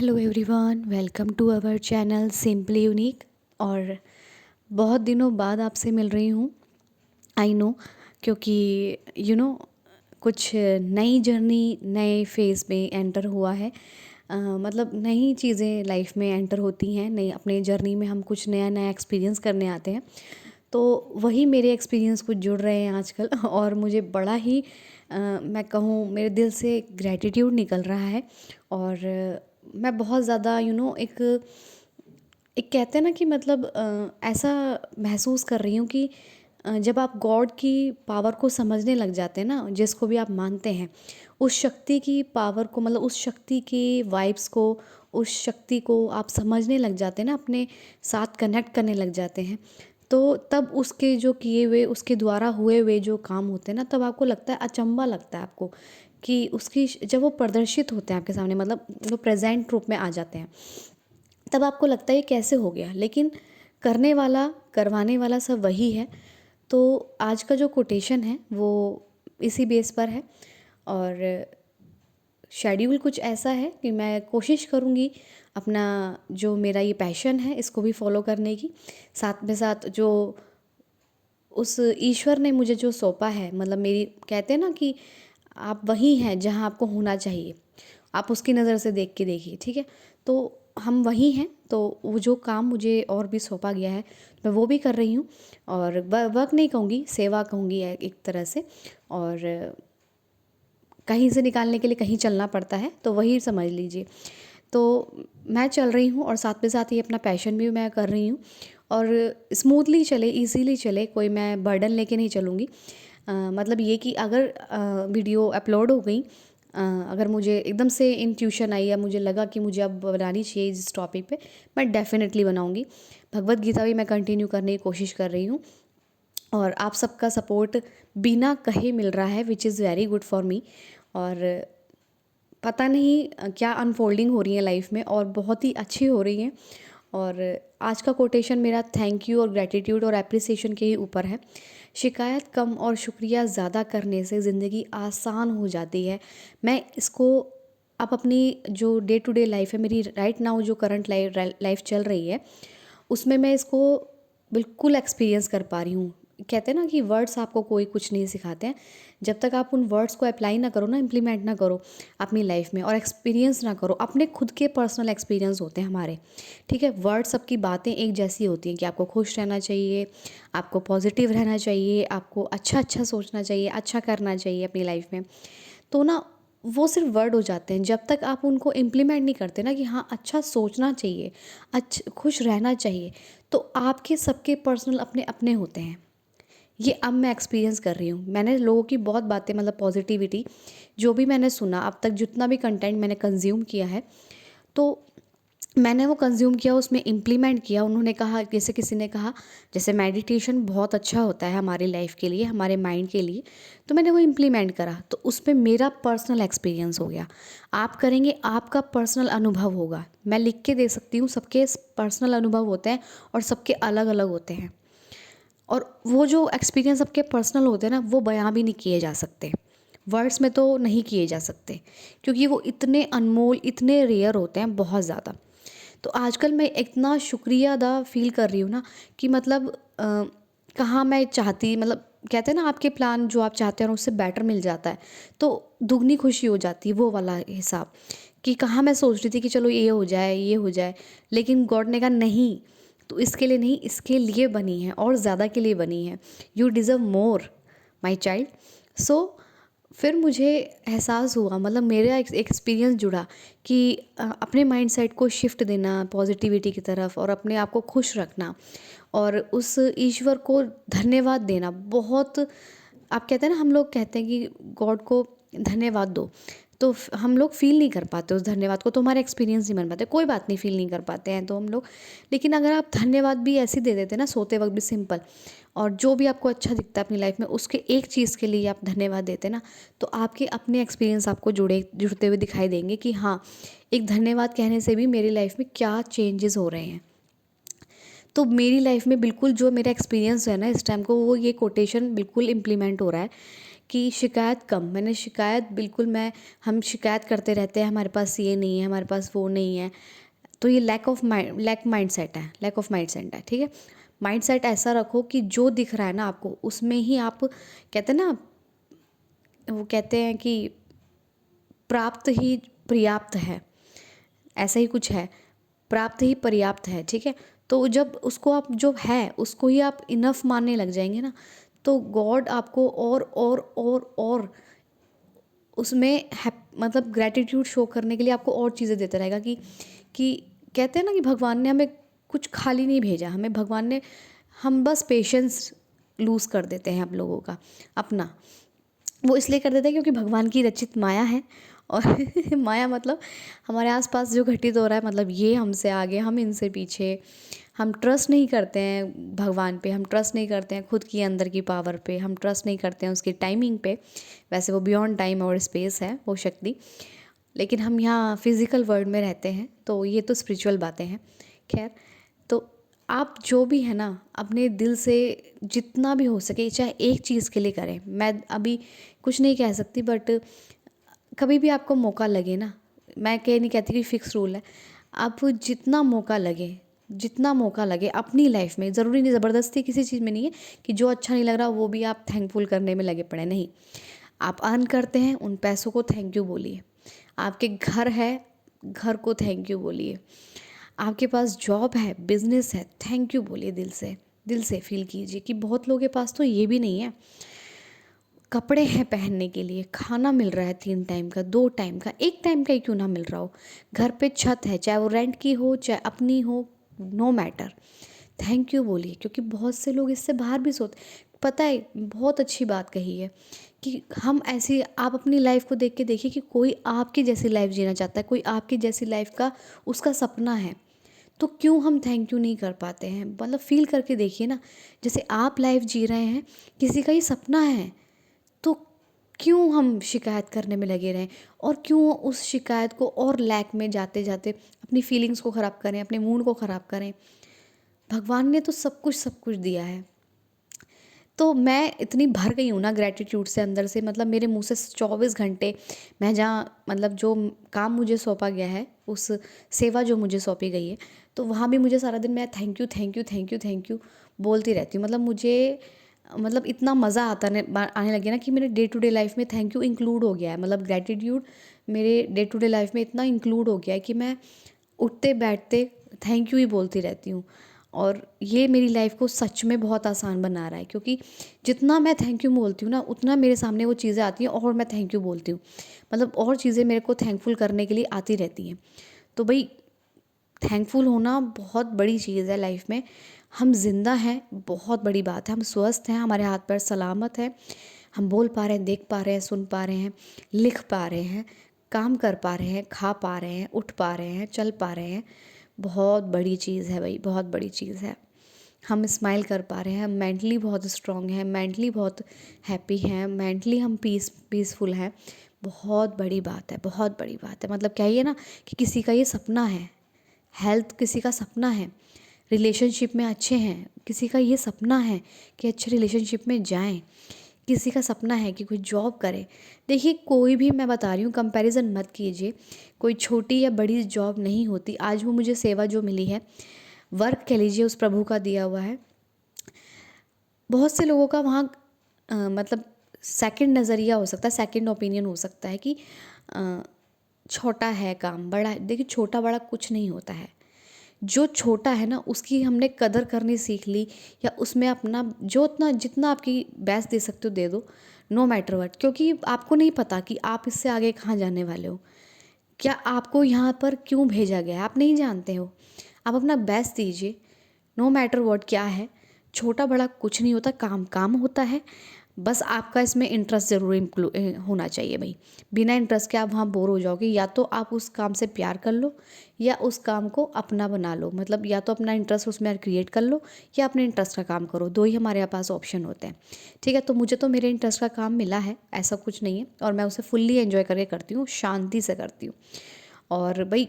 Hello everyone, welcome to our channel Simply Unique. और बहुत दिनों बाद आपसे मिल रही हूँ। आई नो, क्योंकि कुछ नई जर्नी नए फेज़ में एंटर हुआ है। मतलब नई चीज़ें लाइफ में एंटर होती हैं, नई अपने जर्नी में हम कुछ नया नया एक्सपीरियंस करने आते हैं। तो वही मेरे एक्सपीरियंस कुछ जुड़ रहे हैं आजकल और मुझे बड़ा ही मैं कहूँ मेरे दिल से ग्रैटिट्यूड निकल रहा है। और मैं बहुत ज़्यादा एक एक कहते हैं ना कि मतलब ऐसा महसूस कर रही हूँ कि जब आप गॉड की पावर को समझने लग जाते हैं ना, जिसको भी आप मानते हैं, उस शक्ति की पावर को, मतलब उस शक्ति की वाइब्स को, उस शक्ति को आप समझने लग जाते हैं ना, अपने साथ कनेक्ट करने लग जाते हैं। तो तब उसके जो किए हुए, उसके द्वारा हुए हुए जो काम होते हैं ना, तब आपको लगता है, अचंभा लगता है आपको कि उसकी जब वो प्रदर्शित होते हैं आपके सामने, मतलब वो प्रेजेंट रूप में आ जाते हैं, तब आपको लगता है ये कैसे हो गया। लेकिन करने वाला, करवाने वाला सब वही है। तो आज का जो कोटेशन है वो इसी बेस पर है। और शेड्यूल कुछ ऐसा है कि मैं कोशिश करूँगी अपना जो मेरा ये पैशन है इसको भी फॉलो करने की, साथ में साथ जो उस ईश्वर ने मुझे जो सौंपा है, मतलब मेरी, कहते हैं ना कि आप वही हैं जहाँ आपको होना चाहिए, आप उसकी नज़र से देख के देखिए, ठीक है। तो हम वही हैं। तो वो जो काम मुझे और भी सौंपा गया है, मैं वो भी कर रही हूँ। और वर्क नहीं कहूँगी, सेवा कहूँगी एक तरह से। और कहीं से निकालने के लिए कहीं चलना पड़ता है, तो वही समझ लीजिए। तो मैं चल रही हूँ और साथ में साथ ये अपना पैशन भी मैं कर रही हूँ। और स्मूथली चले, इजीली चले, कोई मैं बर्डन लेके नहीं चलूँगी। मतलब ये कि अगर वीडियो अपलोड हो गई, अगर मुझे एकदम से इंट्यूशन आई या मुझे लगा कि मुझे अब बनानी चाहिए इस टॉपिक पे, मैं डेफ़िनेटली बनाऊँगी। भगवत गीता भी मैं कंटिन्यू करने की कोशिश कर रही हूँ। और आप सबका सपोर्ट बिना कहे मिल रहा है, which is very good for me. और पता नहीं क्या अनफोल्डिंग हो रही है लाइफ में, और बहुत ही अच्छी हो रही है। और आज का कोटेशन मेरा थैंक यू और ग्रैटिट्यूड और एप्रिसिएशन के ही ऊपर है। शिकायत कम और शुक्रिया ज़्यादा करने से ज़िंदगी आसान हो जाती है। मैं इसको अब अपनी जो डे टू डे लाइफ है मेरी, राइट नाउ जो करंट लाइफ चल रही है, उसमें मैं इसको बिल्कुल एक्सपीरियंस कर पा रही हूँ। कहते हैं ना कि वर्ड्स आपको कोई कुछ नहीं सिखाते हैं, जब तक आप उन वर्ड्स को अप्लाई ना करो ना, इम्प्लीमेंट ना करो अपनी लाइफ में, और एक्सपीरियंस ना करो। अपने खुद के पर्सनल एक्सपीरियंस होते हैं हमारे, ठीक है। वर्ड सबकी बातें एक जैसी होती हैं कि आपको खुश रहना चाहिए, आपको पॉजिटिव रहना चाहिए, आपको अच्छा अच्छा सोचना चाहिए, अच्छा करना चाहिए अपनी लाइफ में। तो ना, वो सिर्फ वर्ड हो जाते हैं जब तक आप उनको इम्प्लीमेंट नहीं करते ना, कि हाँ अच्छा सोचना चाहिए, अच्छा खुश रहना चाहिए। तो आपके सबके पर्सनल अपने अपने होते हैं। ये अब मैं एक्सपीरियंस कर रही हूँ। मैंने लोगों की बहुत बातें, मतलब पॉजिटिविटी जो भी मैंने सुना अब तक, जितना भी कंटेंट मैंने कंज्यूम किया है, तो मैंने वो कंज्यूम किया, उसमें इम्प्लीमेंट किया। उन्होंने कहा, जैसे किसी ने कहा, जैसे मेडिटेशन बहुत अच्छा होता है हमारी लाइफ के लिए, हमारे माइंड के लिए, तो मैंने वो इम्प्लीमेंट करा, तो उसमें मेरा पर्सनल एक्सपीरियंस हो गया। आप करेंगे, आपका पर्सनल अनुभव होगा। मैं लिख के दे सकती हूँ, सबके पर्सनल अनुभव होते हैं और सबके अलग अलग होते हैं। और वो जो एक्सपीरियंस सबके पर्सनल होते हैं ना, वो बयां भी नहीं किए जा सकते, वर्ड्स में तो नहीं किए जा सकते, क्योंकि वो इतने अनमोल, इतने रेयर होते हैं, बहुत ज़्यादा। तो आजकल मैं इतना शुक्रिया अदा फील कर रही हूँ ना, कि मतलब कहाँ मैं चाहती, मतलब कहते हैं ना, आपके प्लान जो आप चाहते हैं उससे बेटर मिल जाता है, तो दुगनी खुशी हो जाती है, वो वाला हिसाब। कि कहाँ मैं सोच रही थी कि चलो ये हो जाए, ये हो जाए, लेकिन गॉड ने कहा नहीं, तो इसके लिए नहीं, इसके लिए बनी है और ज़्यादा के लिए बनी है। You deserve more my child. So फिर मुझे एहसास हुआ, मतलब मेरा एक एक्सपीरियंस जुड़ा कि अपने माइंडसेट को शिफ्ट देना पॉजिटिविटी की तरफ, और अपने आप को खुश रखना, और उस ईश्वर को धन्यवाद देना। बहुत, आप कहते हैं ना, हम लोग कहते हैं कि गॉड को धन्यवाद दो, तो हम लोग फील नहीं कर पाते उस धन्यवाद को, तो हमारे एक्सपीरियंस नहीं बन पाते। कोई बात नहीं, फील नहीं कर पाते हैं तो हम लोग, लेकिन अगर आप धन्यवाद भी ऐसे दे देते ना, सोते वक्त भी सिंपल, और जो भी आपको अच्छा दिखता है अपनी लाइफ में, उसके एक चीज़ के लिए आप धन्यवाद देते ना, तो आपके अपने एक्सपीरियंस आपको जुड़ते हुए दिखाई देंगे कि हाँ, एक धन्यवाद कहने से भी मेरी लाइफ में क्या चेंजेस हो रहे हैं। तो मेरी लाइफ में बिल्कुल जो मेरा एक्सपीरियंस है ना इस टाइम को, वो ये कोटेशन बिल्कुल इम्प्लीमेंट हो रहा है कि शिकायत कम, मैंने शिकायत बिल्कुल मैं हम शिकायत करते रहते हैं, हमारे पास ये नहीं है, हमारे पास वो नहीं है। तो ये लैक माइंडसेट है, लैक ऑफ माइंडसेट है, ठीक है। माइंडसेट ऐसा रखो कि जो दिख रहा है ना आपको, उसमें ही आप, कहते हैं ना, वो कहते हैं कि प्राप्त ही पर्याप्त है, ऐसा ही कुछ है, प्राप्त ही पर्याप्त है, ठीक है। तो जब उसको आप जो है उसको ही आप इनफ मानने लग जाएंगे ना, तो गॉड आपको और उसमें मतलब ग्रैटिट्यूड शो करने के लिए आपको और चीज़ें देता रहेगा कि कहते हैं ना कि भगवान ने हमें कुछ खाली नहीं भेजा, हमें भगवान ने, हम बस पेशेंस लूज़ कर देते हैं हम लोगों का अपना। वो इसलिए कर देते हैं क्योंकि भगवान की रचित माया है। और माया मतलब हमारे आसपास जो घटित हो रहा है, मतलब ये हमसे आगे, हम इनसे पीछे, हम ट्रस्ट नहीं करते हैं भगवान पे, हम ट्रस्ट नहीं करते हैं खुद की अंदर की पावर पे, हम ट्रस्ट नहीं करते हैं उसकी टाइमिंग पे। वैसे वो बियॉन्ड टाइम और स्पेस है वो शक्ति, लेकिन हम यहाँ फिज़िकल वर्ल्ड में रहते हैं, तो ये तो स्पिरिचुअल बातें हैं। खैर, तो आप जो भी है ना, अपने दिल से जितना भी हो सके, चाहे एक चीज़ के लिए करें। मैं अभी कुछ नहीं कह सकती, बट कभी भी आपको मौका लगे ना, मैं नहीं कहती कि फ़िक्स रूल है, आप जितना मौका लगे, जितना मौका लगे अपनी लाइफ में, ज़रूरी नहीं ज़बरदस्ती किसी चीज़ में नहीं है कि जो अच्छा नहीं लग रहा वो भी आप थैंकफुल करने में लगे पड़े, नहीं। आप अर्न करते हैं, उन पैसों को थैंक यू बोलिए। आपके घर है, घर को थैंक यू बोलिए। आपके पास जॉब है, बिजनेस है, थैंक यू बोलिए दिल से फील कीजिए कि बहुत लोगों के पास तो ये भी नहीं है, कपड़े हैं पहनने के लिए, खाना मिल रहा है 3 टाइम का, 2 टाइम का, 1 टाइम का ही क्यों ना मिल रहा हो, घर पे छत है, चाहे वो रेंट की हो चाहे अपनी हो, नो मैटर, थैंक यू बोलिए। क्योंकि बहुत से लोग इससे बाहर भी सोते, पता है, बहुत अच्छी बात कही है कि हम ऐसी, आप अपनी लाइफ को देख के देखिए कि कोई आपकी जैसी लाइफ जीना चाहता है, कोई आपकी जैसी लाइफ का उसका सपना है, तो क्यों हम थैंक यू नहीं कर पाते हैं। मतलब फील करके देखिए ना, जैसे आप लाइफ जी रहे हैं, किसी का ही सपना है, तो क्यों हम शिकायत करने में लगे रहें, और क्यों उस शिकायत को और लैक में जाते जाते अपनी फीलिंग्स को ख़राब करें, अपने मूड को ख़राब करें। भगवान ने तो सब कुछ दिया है। तो मैं इतनी भर गई हूँ ना ग्रैटिट्यूड से अंदर से, मतलब मेरे मुंह से 24 घंटे, मैं जहाँ, मतलब जो काम मुझे सौंपा गया है, उस सेवा जो मुझे सौंपी गई है, तो वहाँ भी मुझे सारा दिन मैं thank you thank you thank you thank you बोलती रहती हूँ। मतलब मुझे, मतलब इतना मज़ा आने लगे ना कि मेरे डे टू डे लाइफ में थैंक यू इंक्लूड हो गया है। मतलब ग्रैटिट्यूड मेरे डे टू डे लाइफ में इतना इंक्लूड हो गया है कि मैं उठते बैठते थैंक यू ही बोलती रहती हूँ। और ये मेरी लाइफ को सच में बहुत आसान बना रहा है, क्योंकि जितना मैं थैंक यू बोलती हूँ ना, उतना मेरे सामने वो चीज़ें आती हैं और मैं थैंक यू बोलती हूँ। मतलब और चीज़ें मेरे को थैंकफुल करने के लिए आती रहती हैं। तो भाई, थैंकफुल होना बहुत बड़ी चीज़ है लाइफ में। हम जिंदा हैं, बहुत बड़ी बात है। हम स्वस्थ हैं, हमारे हाथ पैर सलामत हैं, हम बोल पा रहे हैं, देख पा रहे हैं, सुन पा रहे हैं, लिख पा रहे हैं, काम कर पा रहे हैं, खा पा रहे हैं, उठ पा रहे हैं, चल पा रहे हैं। बहुत बड़ी चीज़ है भाई, बहुत बड़ी चीज़ है। हम स्माइल कर पा रहे हैं, मेंटली बहुत स्ट्रांग हैं, मेंटली बहुत हैप्पी हैं, मेंटली हम पीसफुल हैं। बहुत बड़ी बात है, बहुत बड़ी बात है। मतलब कहिए ना कि किसी का ये सपना है, हेल्थ किसी का सपना है, रिलेशनशिप में अच्छे हैं, किसी का ये सपना है कि अच्छे रिलेशनशिप में जाएं, किसी का सपना है कि कोई जॉब करे। देखिए, कोई भी, मैं बता रही हूँ, कंपैरिजन मत कीजिए, कोई छोटी या बड़ी जॉब नहीं होती। आज वो मुझे सेवा जो मिली है, वर्क कह लीजिए, उस प्रभु का दिया हुआ है। बहुत से लोगों का वहाँ मतलब सेकंड नज़रिया हो सकता है, सेकंड ओपिनियन हो सकता है कि छोटा है काम, बड़ा है। देखिए, छोटा बड़ा कुछ नहीं होता है। जो छोटा है ना, उसकी हमने कदर करनी सीख ली, या उसमें अपना जो उतना जितना आपकी बेस्ट दे सकते हो दे दो, नो मैटर व्हाट। क्योंकि आपको नहीं पता कि आप इससे आगे कहाँ जाने वाले हो, क्या आपको यहाँ पर क्यों भेजा गया है, आप नहीं जानते हो। आप अपना बेस्ट दीजिए, नो मैटर व्हाट क्या है। छोटा बड़ा कुछ नहीं होता, काम काम होता है। बस आपका इसमें इंटरेस्ट ज़रूर होना चाहिए भाई। बिना इंटरेस्ट के आप वहाँ बोर हो जाओगे। या तो आप उस काम से प्यार कर लो, या उस काम को अपना बना लो। मतलब या तो अपना इंटरेस्ट उसमें क्रिएट कर लो, या अपने इंटरेस्ट का काम करो। दो ही हमारे पास ऑप्शन होते हैं, ठीक है। तो मुझे तो मेरे इंटरेस्ट का काम मिला है, ऐसा कुछ नहीं है, और मैं उसे फुल्ली एंजॉय करके करती हूँ, शांति से करती हूँ। और भाई,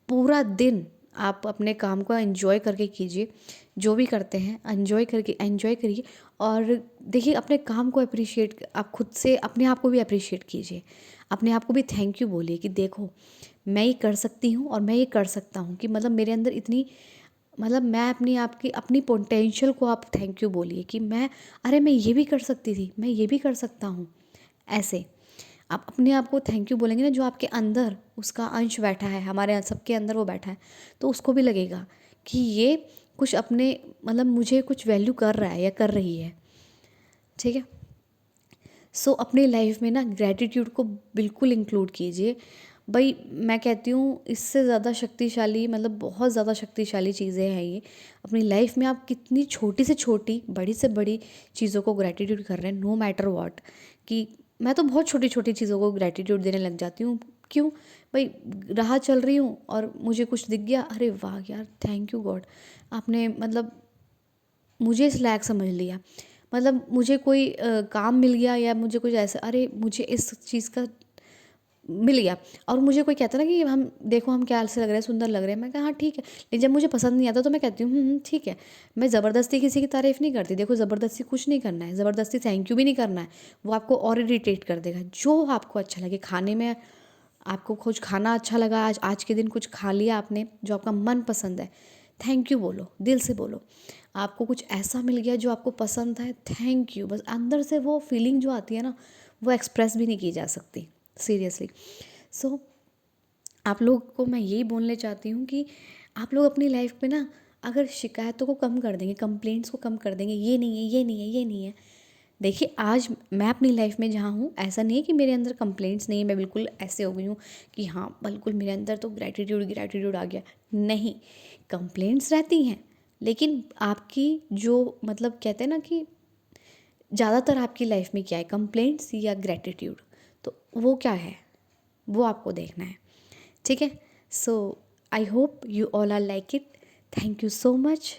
पूरा दिन आप अपने काम को एंजॉय करके कीजिए, जो भी करते हैं एंजॉय करिए। और देखिए अपने काम को अप्रिशिएट, आप खुद से अपने आप को भी अप्रिशिएट कीजिए, अपने आप को भी थैंक यू बोलिए कि देखो मैं ये कर सकती हूँ और मैं ये कर सकता हूँ, कि मतलब मेरे अंदर इतनी, मतलब मैं अपनी आप की अपनी पोटेंशियल को आप थैंक यू बोलिए कि मैं, अरे मैं ये भी कर सकती थी, मैं ये भी कर सकता हूँ। ऐसे आप अपने आप को थैंक यू बोलेंगे ना, जो आपके अंदर उसका अंश बैठा है, हमारे सबके अंदर वो बैठा है, तो उसको भी लगेगा कि ये कुछ अपने, मतलब मुझे कुछ वैल्यू कर रहा है या कर रही है। ठीक है। सो अपने लाइफ में ना ग्रैटिट्यूड को बिल्कुल इंक्लूड कीजिए। भाई मैं कहती हूँ इससे ज़्यादा शक्तिशाली, मतलब बहुत ज़्यादा शक्तिशाली चीज़ें हैं ये। अपनी लाइफ में आप कितनी छोटी से छोटी, बड़ी से बड़ी चीज़ों को ग्रैटिट्यूड कर रहे हैं, नो मैटर व्हाट। कि मैं तो बहुत छोटी छोटी चीज़ों को ग्रैटिट्यूड देने लग जाती हूँ। क्यों? भाई राह चल रही हूँ और मुझे कुछ दिख गया, अरे वाह यार, थैंक यू गॉड, आपने मतलब मुझे इस लायक समझ लिया। मतलब मुझे कोई काम मिल गया या मुझे कुछ ऐसा, अरे मुझे इस चीज़ का मिल गया। और मुझे कोई कहता ना कि हम देखो हम क्या से लग रहे हैं, सुंदर लग रहे हैं, मैं कहा हाँ ठीक है। लेकिन जब मुझे पसंद नहीं आता तो मैं कहती हूँ ठीक है। मैं ज़बरदस्ती किसी की तारीफ़ नहीं करती। देखो ज़बरदस्ती कुछ नहीं करना है, ज़बरदस्ती थैंक यू भी नहीं करना है, वो आपको और इरिटेट कर देगा। जो आपको अच्छा लगे खाने में, आपको कुछ खाना अच्छा लगा, आज आज के दिन कुछ खा लिया आपने जो आपका मन पसंद है, थैंक यू बोलो, दिल से बोलो। आपको कुछ ऐसा मिल गया जो आपको पसंद है, थैंक यू। बस अंदर से वो फीलिंग जो आती है ना, वो एक्सप्रेस भी नहीं की जा सकती, सीरियसली। सो आप लोग को मैं यही बोलने चाहती हूँ कि आप लोग अपनी लाइफ में ना, अगर शिकायतों को कम कर देंगे, कंप्लेंट्स को कम कर देंगे, ये नहीं है, ये नहीं है, ये नहीं है। देखिए आज मैं अपनी लाइफ में जहाँ हूँ, ऐसा नहीं है कि मेरे अंदर कंप्लेंट्स नहीं है, मैं बिल्कुल ऐसे हो गई हूँ कि हाँ बिल्कुल मेरे अंदर तो ग्रैटिट्यूड ग्रैटिट्यूड आ गया। नहीं, कंप्लेंट्स रहती हैं, लेकिन आपकी जो, मतलब कहते हैं ना कि ज़्यादातर आपकी लाइफ में क्या है, कंप्लेंट्स या ग्रैटिट्यूड, तो वो क्या है, वो आपको देखना है। ठीक है। So I hope you all are like it. Thank you so much.